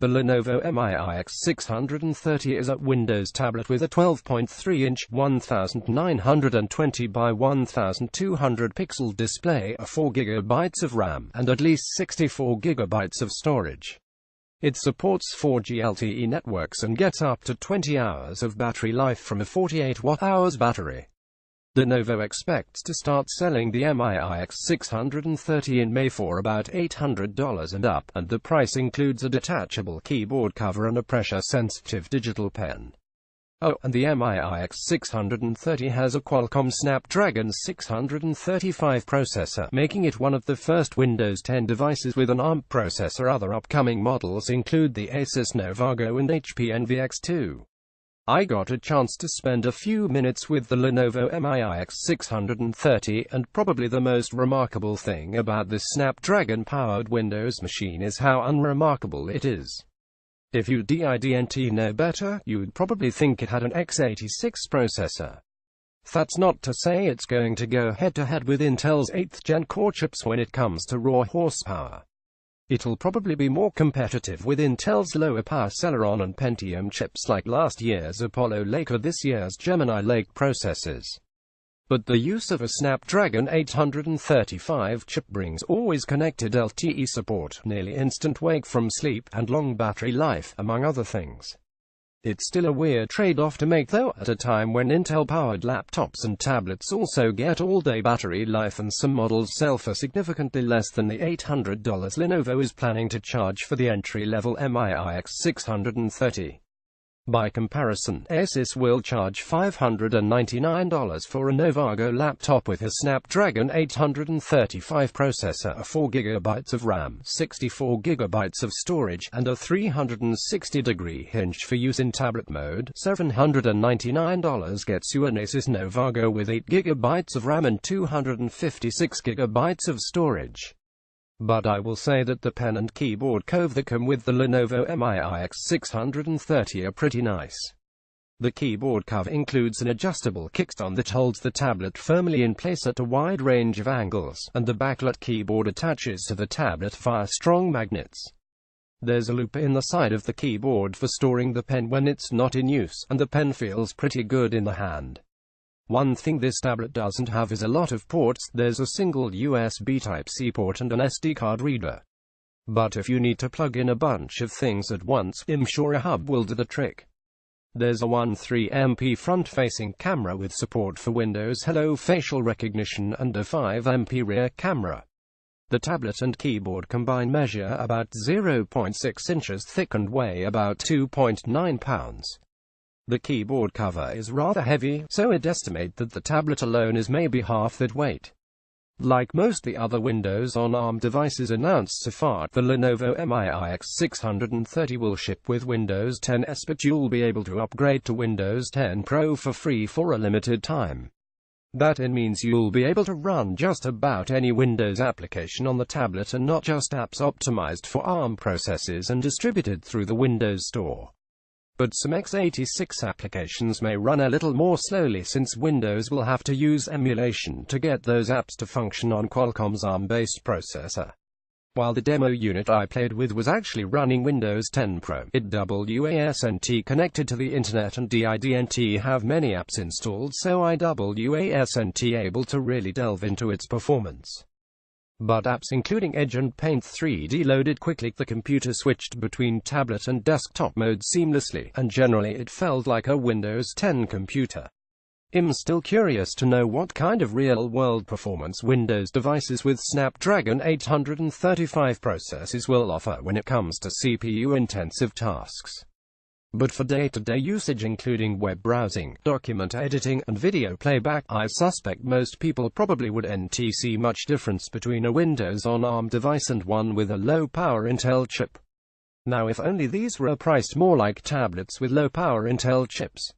The Lenovo Miix 630 is a Windows tablet with a 12.3-inch 1920 by 1200 pixel display, a 4 GB of RAM, and at least 64 GB of storage. It supports 4G LTE networks and gets up to 20 hours of battery life from a 48 watt-hours battery. Lenovo expects to start selling the Miix 630 in May for about $800 and up, and the price includes a detachable keyboard cover and a pressure-sensitive digital pen. Oh, and the Miix 630 has a Qualcomm Snapdragon 635 processor, making it one of the first Windows 10 devices with an ARM processor. Other upcoming models include the Asus NovaGo and HP NVX2. I got a chance to spend a few minutes with the Lenovo Miix 630, and probably the most remarkable thing about this Snapdragon-powered Windows machine is how unremarkable it is. If you didn't know better, you'd probably think it had an x86 processor. That's not to say it's going to go head-to-head with Intel's 8th gen core chips when it comes to raw horsepower. It'll probably be more competitive with Intel's lower power Celeron and Pentium chips like last year's Apollo Lake or this year's Gemini Lake processors. But the use of a Snapdragon 835 chip brings always connected LTE support, nearly instant wake from sleep, and long battery life, among other things. It's still a weird trade-off to make though, at a time when Intel-powered laptops and tablets also get all-day battery life and some models sell for significantly less than the $800 Lenovo is planning to charge for the entry-level Miix 630. By comparison, Asus will charge $599 for a NovaGo laptop with a Snapdragon 835 processor, a 4 GB of RAM, 64 GB of storage, and a 360-degree hinge for use in tablet mode. $799 gets you an Asus NovaGo with 8 GB of RAM and 256 GB of storage. But I will say that the pen and keyboard cover that come with the Lenovo Miix 630 are pretty nice. The keyboard cover includes an adjustable kickstand that holds the tablet firmly in place at a wide range of angles, and the backlit keyboard attaches to the tablet via strong magnets. There's a loop in the side of the keyboard for storing the pen when it's not in use, and the pen feels pretty good in the hand. One thing this tablet doesn't have is a lot of ports. There's a single USB Type-C port and an SD card reader. But if you need to plug in a bunch of things at once, I'm sure a hub will do the trick. There's a 13MP front-facing camera with support for Windows Hello facial recognition and a 5MP rear camera. The tablet and keyboard combined measure about 0.6 inches thick and weigh about 2.9 pounds. The keyboard cover is rather heavy, so I'd estimate that the tablet alone is maybe half that weight. Like most the other Windows on ARM devices announced so far, the Lenovo Miix 630 will ship with Windows 10s, but you'll be able to upgrade to Windows 10 Pro for free for a limited time. That means you'll be able to run just about any Windows application on the tablet and not just apps optimized for ARM processors and distributed through the Windows Store. But some x86 applications may run a little more slowly since Windows will have to use emulation to get those apps to function on Qualcomm's ARM-based processor. While the demo unit I played with was actually running Windows 10 Pro, it wasn't connected to the internet and didn't have many apps installed, so I wasn't able to really delve into its performance. But apps including Edge and Paint 3D loaded quickly. The computer switched between tablet and desktop mode seamlessly, and generally it felt like a Windows 10 computer. I'm still curious to know what kind of real-world performance Windows devices with Snapdragon 835 processors will offer when it comes to CPU-intensive tasks. But for day-to-day usage including web browsing, document editing, and video playback, I suspect most people probably wouldn't see much difference between a Windows on ARM device and one with a low-power Intel chip. Now if only these were priced more like tablets with low-power Intel chips.